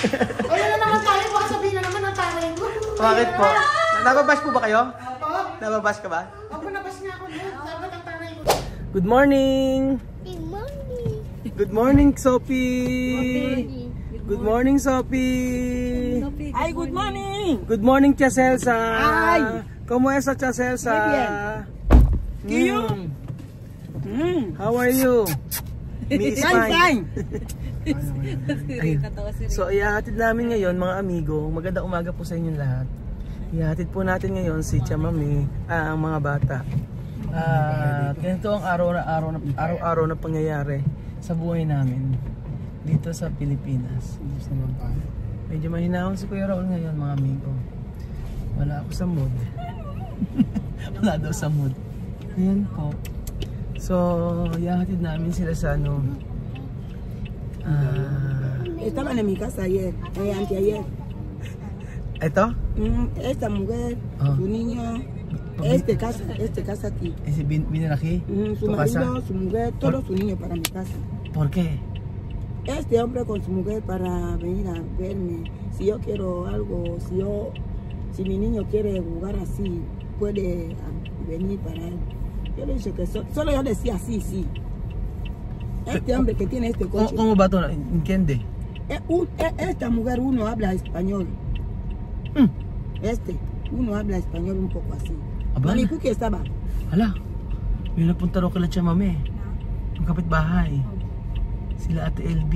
Ayun na naman tayo, baka sabihin na naman ang taray mo. Bakit po? Nababash po ba kayo? Opo. Nababash ka ba? Opo, nabas niya ako doon. Sabi ang taray mo. Good morning! Good morning. Good morning, Sophie! Good morning, Sophie! Ay, good morning! Good morning, Tia Celsa! Ay! ¿Cómo es, Tia Celsa? Kiyo? How are you? Me is Fine. Ayun. So, ihahatid namin ngayon, mga amigo. Magandang umaga po sa inyong lahat. Ihahatid po natin ngayon si Tia Mami, ang mga bata. Ganito ang araw-araw na pangyayari sa buhay namin dito sa Pilipinas. Medyo mahinahon si Kuya Raul ngayon, mga amigo. Wala ako sa mood. Wala daw sa mood. Ayan po. So, ihahatid namin sila sa ano. Estaban en mi casa ayer, anteayer. Ito? Esta mujer, su niño, casa aquí. ¿Vienen aquí? Su ¿Tu casa? marido, su mujer, todos sus niños para mi casa. ¿Por qué? Este hombre con su mujer para venir a verme. Si yo quiero algo, si mi niño quiere jugar así, puede venir para él. Yo le dije que solo yo decía sí. Este hombre que tiene este coche. ¿Cómo va todo? ¿Entiende? Esta mujer uno habla español. Uno habla español un poco así. Mami Cookie estaba. Hala, may napunta raw kila Tia Mami. Yung kapitbahay. Sila Ate LB.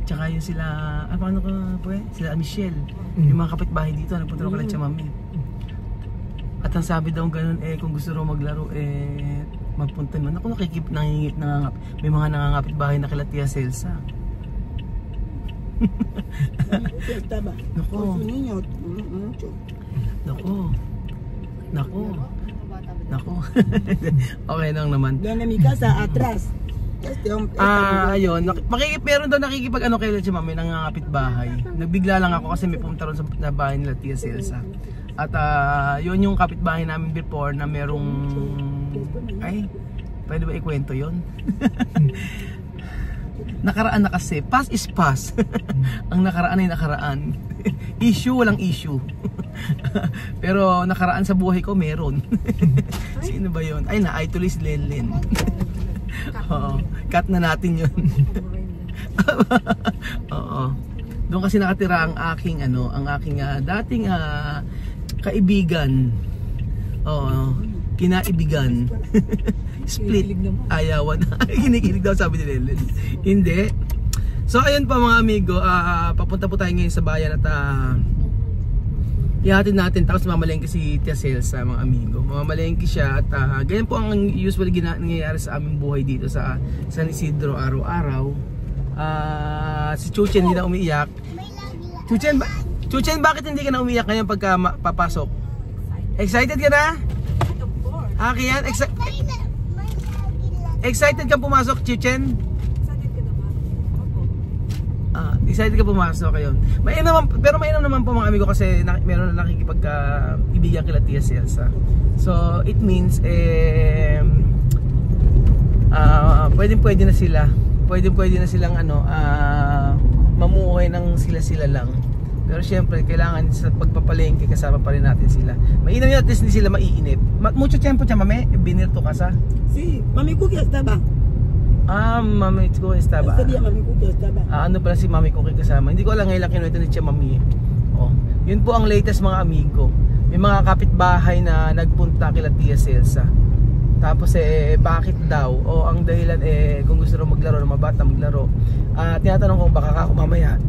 Tsaka yung sila, paano ka po eh? Sila Michelle. Yung mga kapitbahay dito, napunta raw kila Tia Mami. At ang sabi daw ganun, kung gusto raw maglaro, magpunta naman. Ako nangingip, may mga nangangapit bahay na kila Tia Celsa. Nako. Okay lang naman. Donde mi casa atrás. Ayun, meron daw nakikipag kay Tia Mami, nangangapit bahay. Nagbigla lang ako kasi may pumunta ron sa bahay nila Tia Celsa. At yun yung kapitbahay namin before na merong pwede ba ikwento yun? Nakaraan na kasi, past is past. Ang nakaraan ay nakaraan. Issue, walang issue. Pero nakaraan sa buhay ko meron. Sino ba yun? Ay, tuloy si Lenlen. Oo, cut na natin yun. Oo. Doon kasi nakatira ang aking dating kaibigan. Oo, kinaibigan. Split. Ayawan. Kinikilig daw sabi ni Lenlen. Hindi. So ayun pa mga amigo, papunta po tayo ngayon sa bayan at ihatid natin, tapos mamalengke si Tia Celsa mga amigo. Mamalengke siya at ganyan po ang usually nangyayari sa aming buhay dito sa San Isidro araw-araw. Si Chuchen hindi na umiiyak. Chuchen, bakit hindi ka na umiyak ngayon pagka papasok? Excited ka na? Kian, excited ka pumasok, Chuchen? Excited ka pumasok kayo. Pero mainam naman po mga amigo kasi meron na nakikipag-ibigan kila Tia Celsa. So it means pwede na sila. Pwede na silang mamuhay ng sila lang. Pero syempre kailangan sa pagpapalengke kasama pa rin natin sila. Mainam yun, at least hindi sila maiinip. Mucho tiempo Tia Mami, binirto ka sa? Sí, Mami Cookie estaba. Mami Cookie estaba. Ese día Mami Cookie estaba. Ano pala si Mami Cookie kasama? Hindi ko alam ngayon lang kinuwento ni Tia Mami. Yun po ang latest mga amigo. May mga kapitbahay na nagpunta kila Tia Celsa. Tapos bakit daw? Ang dahilan kung gusto raw maglaro, ng mga bata maglaro. Tinatanong ko baka ako mamaya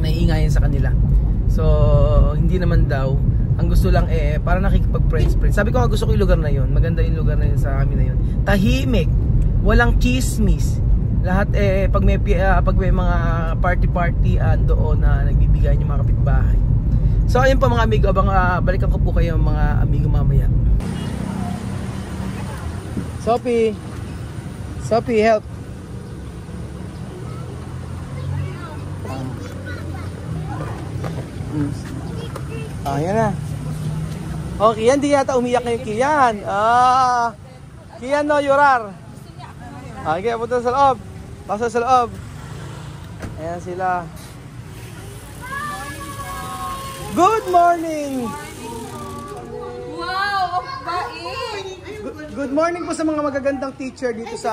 naiingayan sa kanila. So hindi naman daw. Ang gusto lang para nakikipag-friends. Sabi ko gusto ko yung lugar na yun. Maganda yung lugar na yun sa amin na yun. Tahimik, walang chismis. Lahat pag may mga party doon na nagbibigay yung mga kapitbahay. So ayun po mga amigo, balikan ko po kayo mga amigo mamaya. Sophie, help. Yan na. Kian, di yata umiyak ngayon Kian. Kian no, llorar. Okay, punta sa loob. Pasok sa loob. Ayan sila. Good morning! Wow! Bait! Good morning po sa mga magagandang teacher dito sa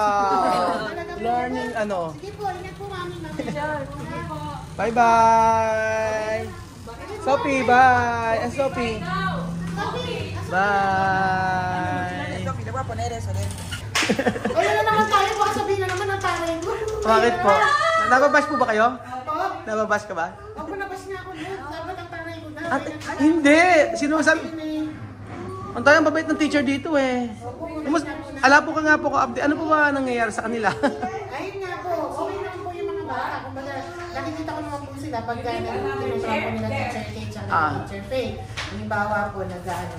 learning ano. Sige po, ingat po mami. Bye-bye! Sophie, bye! Sophie! Bye! Wala na naman tayo, baka sabihin na naman ang taray ko. Bakit po? Nababash po ba kayo? Opo. Nababash ka ba? Ako nabas niya ako doon. Dapat ang taray ko na. Hindi! Sinusabi... Ang tayong babait ng teacher dito eh. Ala po ka nga po ka-update. Ano po ba nangyayari sa kanila? Ayun nga po, okay naman po yung mga bata. Kumbaga, nakikita ko naman po sila pagka tinutulungan po nila teacher Kate at teacher Faye. Halimbawa po, nag-ano.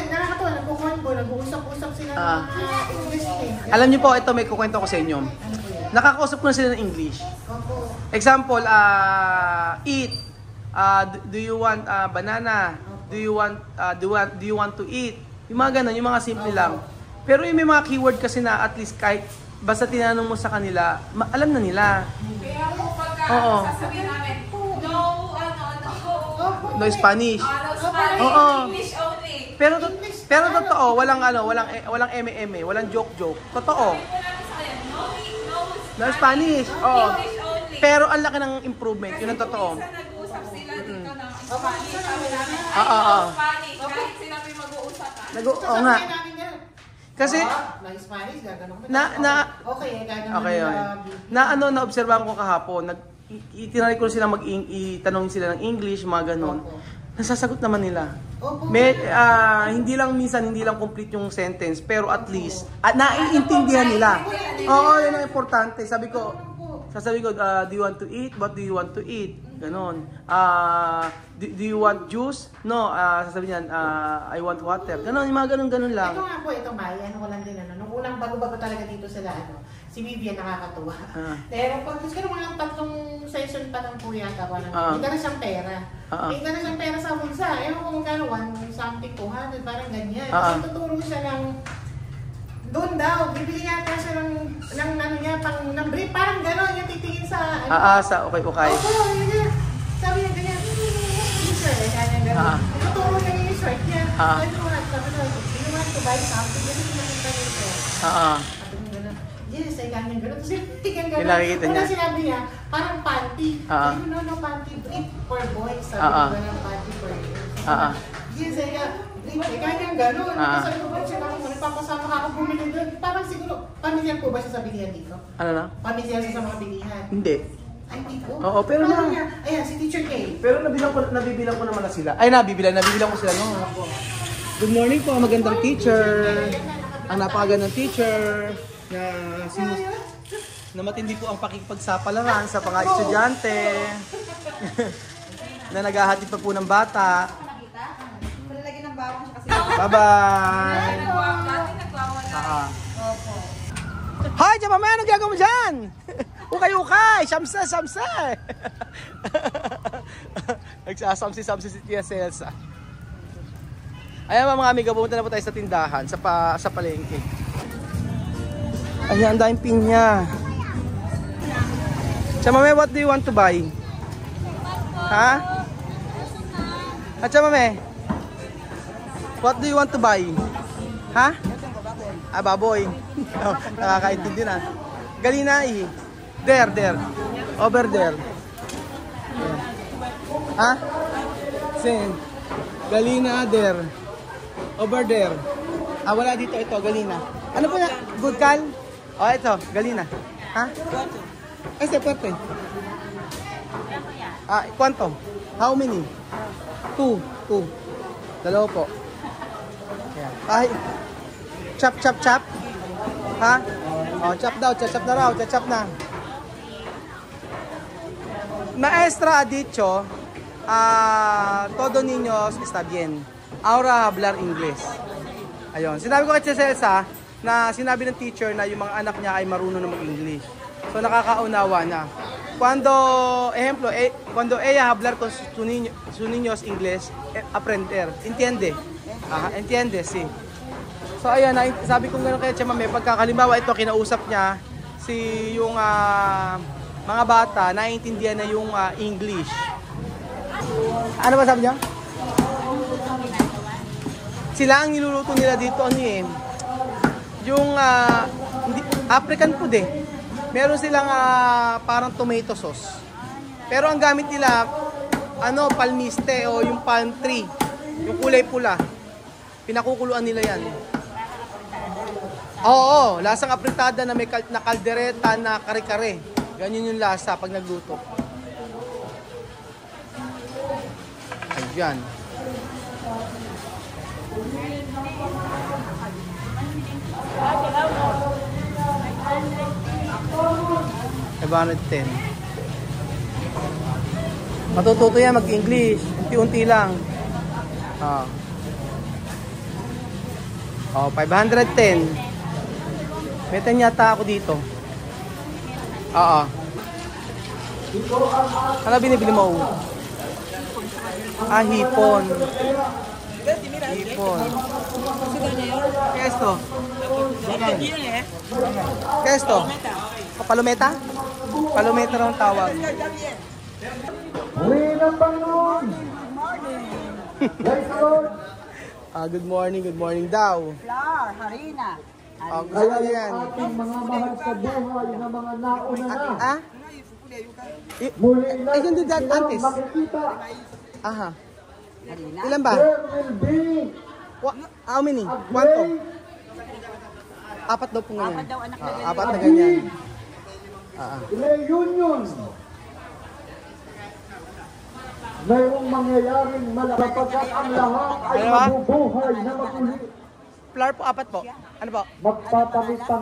Nakakatawa, nagkukwento, nag-uusap-usap sila ng English eh. Alam niyo po, ito may kukwento ko sa inyo. Ano po yan? Nakakausap ko na sila ng English. Opo. Example, eat. Do you want banana? Do you want to eat? Yung mga ganun, yung mga simple lang. Pero yung may mga keyword kasi na at least kahit basta tinanong mo sa kanila, alam na nila. Kaya mo pagka sasabihin namin, No Spanish. no Spanish, Oo. English only. Pero totoo, walang eme, walang joke. Totoo. Sabi ko namin sa kanya, No Spanish. Oo. English only. Pero ang laki ng improvement, yun ang totoo. Minsan nag-uusap sila dito ng Spanish. Sabi namin, Spanish. Kahit sila may mag-uusap ka. Oo nga. Sasabihin namin yan. Kasi Spanish, gagano'n. Okay, gagano'n. okay. Naobserbahan ko kahapon, itinry ko sila itanong sila ng English, mga ganon. Nasasagot naman nila. Hindi lang complete yung sentence, pero at least naiintindihan nila. Oo, yun ang importante. Sasabi ko, do you want to eat? What do you want to eat? Ganon. Do you want juice? No, sasabihin niyan, I want water. Ganon, yung mga ganon lang. Ito nga po, itong Maya, ko lang din, nung unang bago-bago talaga dito sila, si Vivian nakakatuwa. Pero pag gusto ko mga 3 session pa lang po yata, may gano'n siyang pera. May gano'n siyang pera sa bulsa. Ewan ko magkano, 1 something, 200, parang ganyan. Kasi tuturo siya ng doon daw, bibili yata siya ng brief, parang gano'n yung titingin sa Sa okay. Opo, yun. Sabi niya ganyan, teacher, ganyan gano'n. Tuturo niya yung short niya. Sabi ko nga, you want to buy something, kasi nakita nito. Sabi niya gano'n, yes, ay ganyan gano'n. Tapos yung gano'n, una sinabi niya, parang panty. Sabi ko, no, panty, brief for boys. Sabi ko gano'n, panty for girls. Yes, ay ganyan gano'n. Sabi ko, ba't siya naman, nagpapasama ka ako bumili doon. Parang siguro, pamilyar po ba siya sa bilihan dito? Ano na? Pamilyar siya sa mga bilihan? Hindi. Ay, hindi po. Oo, pero ayan, si Teacher Kay. Pero nabibilang ko naman na sila. Ay, nabibilang ko sila. No? Good morning po, magandang teacher. Ang napakagandang teacher na matindi po ang pakikipagsapalaran sa mga estudyante na naghahatid pa po ng bata. Bye-bye! Hi, Jama, anong gagawin mo dyan? Ukay! Samsa! Nagsasamsi si Tia Celsa. Ayan mga amiga, pumunta na po tayo sa tindahan, sa palengke. Ayan, ang daming pinya. Chamame, what do you want to buy? Ha? At Chamame, what do you want to buy? Ha? Baboy. Nakakaintindi na. Galina There. Over there. Ha? Sin. Galina there. Over there. Wala dito ito, Galina. Ano po na? Good call? Ito, Galina. Ha? Este, puerte. Quanto? How many? 2. Dalawa po. Ay. Chop. Ha? Chop na raw. Chop na. Maestra ha dicho, todo niños está bien. Ahora hablar English. Ayun. Sinabi ko kay Celsa na sinabi ng teacher na yung mga anak niya ay marunong na mag-English. So nakakaunawa na. Cuando ella hablar con sus niños English, aprender. Entiende? Entiende, sí. So ayan, sabi ko gano'n kay Chamame, pagkakalimbawa ito, kinausap niya yung mga bata, naiintindihan na yung English. Ano ba sabi niya? Sila ang niluluto nila dito, ano eh. Yung African food eh. Meron silang parang tomato sauce. Pero ang gamit nila, palmiste o yung palm tree. Yung kulay pula. Pinakukuluan nila yan. Oo, lasang apritada na may na kaldereta na kare-kare. Ganyan yung lasa pag nagluto. Ayan. About 10. Matututo yan mag-English. Unti-unti lang. 510. May 10 yata ako dito. Oo. Ano binibili mo? Hipon. Hipon. ¿Qué es esto? ¿Qué es esto? Palometa? Palometa raw ang tawag. Good morning daw. Flour, harina. Gusto yan. Ating mga mahal sa buhay na mga nauna na. I can do that antes. Aha. Ilan ba? How many? Quanto? 4 daw po ngayon. 4 na ganyan. Reunion. Mayroong mangyayaring malaki kapag ang lahat ay mabubuhay na muli. Flour po, 4 po. Ano po? Magpapangita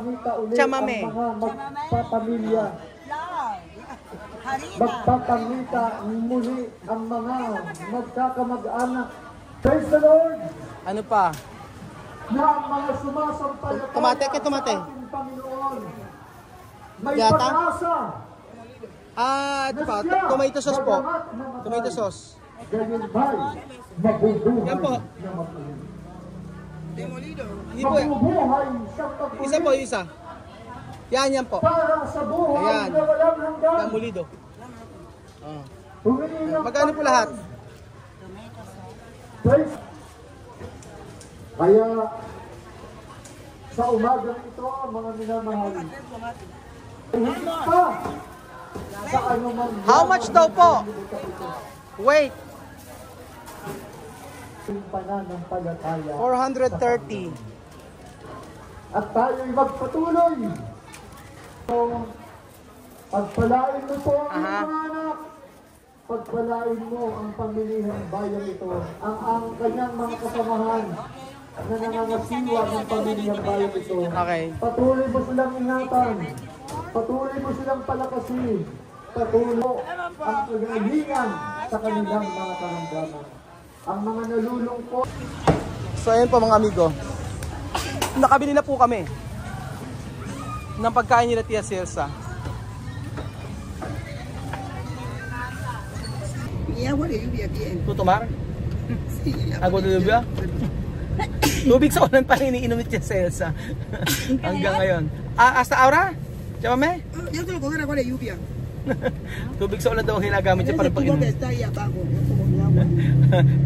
ulit ang Chamame. mga magpapamilya. Flour, harina. Magpapangita muli ang mga magkakamag-anak. Praise the Lord! Ano pa? Na ang mga sumasampalataya Tomate, kay tomate. sa ating Panginoon. May Yata? pag-asa. Ito pa. Tomato sauce po. Tomato sauce. Ganyan ba'y mabubuhay Yan po. na muli. Hindi po. Mabubuhay siyang muli Isa po, isa. Yan po. para sa buhay Ayan. na walang hanggan. Yan, mulido. Humingi ng Magkano po lahat? Praise. Kaya sa umagang ito, mga minamahal, higit pa sa anumang How much daw po? Wait. pananampalataya. 430. At tayo'y magpatuloy. So, pagpalain mo po ang Aha. mga anak. Pagpalain mo ang pamilihang bayan ito. Ang kanyang mga kasamahan na nangangasiwa ng pamilyang bayan ito. Okay. Patuloy mo silang ingatan. Patuloy mo silang palakasin. Patuloy ang kagalingan sa kanilang mga karamdaman. Ang mga nalulungkot. So ayun po mga amigo. Nakabili na po kami ng pagkain nila Tia Celsa. Tutumar? Agua de lluvia? Tubig sa ulan pa rin iniinom ni Tia Celsa. Hanggang ngayon. Hasta ahora? Chamame? Tubig sa ulan daw ang ginagamit niya para pag-inom.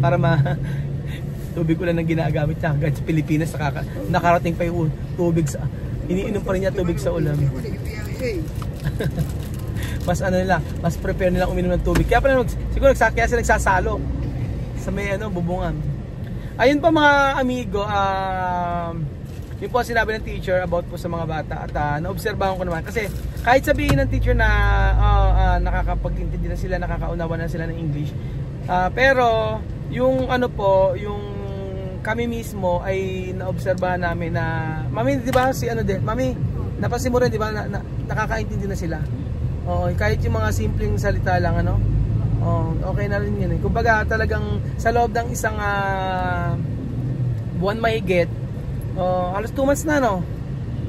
Para tubig ulan ang ginagamit niya hanggang sa Pilipinas nakarating pa yung tubig sa iniinom pa rin niya tubig sa ulan. Mas mas prepare nilang uminom ng tubig. Kaya pala siguro kaya sila nagsasalo sa may bubungan. Ayun pa mga amigo, yun po sinabi ng teacher about po sa mga bata at naobserbahan ko naman kasi kahit sabihin ng teacher na nakakapag-intindi na sila, nakakaunawa na sila ng English, pero yung yung kami mismo ay naobserbahan namin na mami, di ba mami, napansin mo rin di ba nakakaintindi na sila. Kahit yung mga simpleng salita lang okay na rin yun. Kumbaga talagang sa loob ng isang buwan mahigit, halos 2 months na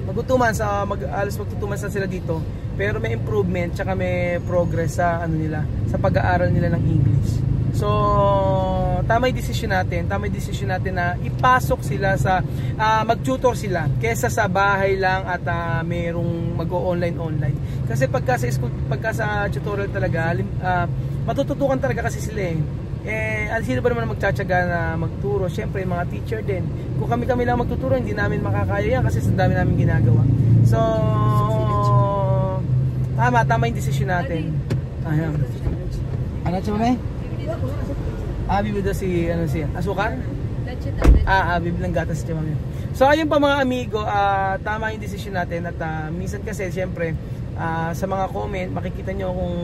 mag-2 months, halos mag-2 months na sila dito. Pero may improvement tsaka may progress sa nila, sa pag-aaral nila ng English. So tama yung decision natin na ipasok sila sa mag-tutor sila kaysa sa bahay lang at merong mag-o-online. Kasi pagka sa school, pagka sa tutorial talaga, matututukan talaga kasi sila sino ba naman magtsatsaga na magturo? Syempre yung mga teacher din. Kung kami lang magtuturo, hindi namin makakaya yan kasi sa dami namin ginagawa. So tama yung decision natin. Ayan. Ano siya may? Bibili daw si asukar? Bibili ng gatas siya mami. So ayun pa mga amigo, tama yung decision natin at minsan kasi syempre sa mga comment makikita nyo kung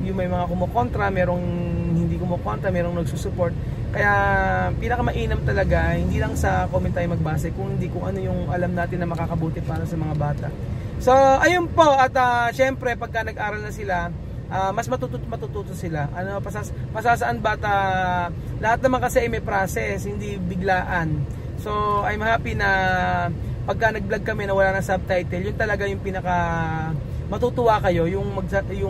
yung may mga kumukontra, merong hindi kumukontra, merong nagsusupport. Kaya pinakamainam talaga, hindi lang sa comment tayo magbase, kung ano yung alam natin na makakabuti para sa mga bata. So ayun po, at syempre pagka nag-aral na sila, mas matututo sila. Pasasaan bata, lahat naman kasi ay may process, hindi biglaan. So I'm happy na pagka nag-vlog kami na wala ng subtitle, yun talaga yung pinaka matutuwa kayo, yung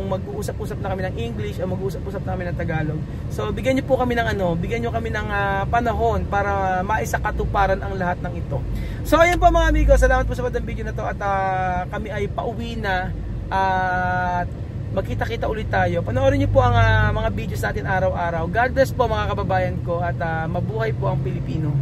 mag-uusap-usap na kami ng English o mag-uusap-usap na kami ng Tagalog. So bigyan niyo po kami ng bigyan niyo kami ng panahon para maisakatuparan ang lahat ng ito. So ayun po mga amigo, salamat po sa video na to at kami ay pauwi na at magkita-kita ulit tayo. Panoorin niyo po ang mga videos natin araw-araw. God bless po mga kababayan ko at mabuhay po ang Pilipino.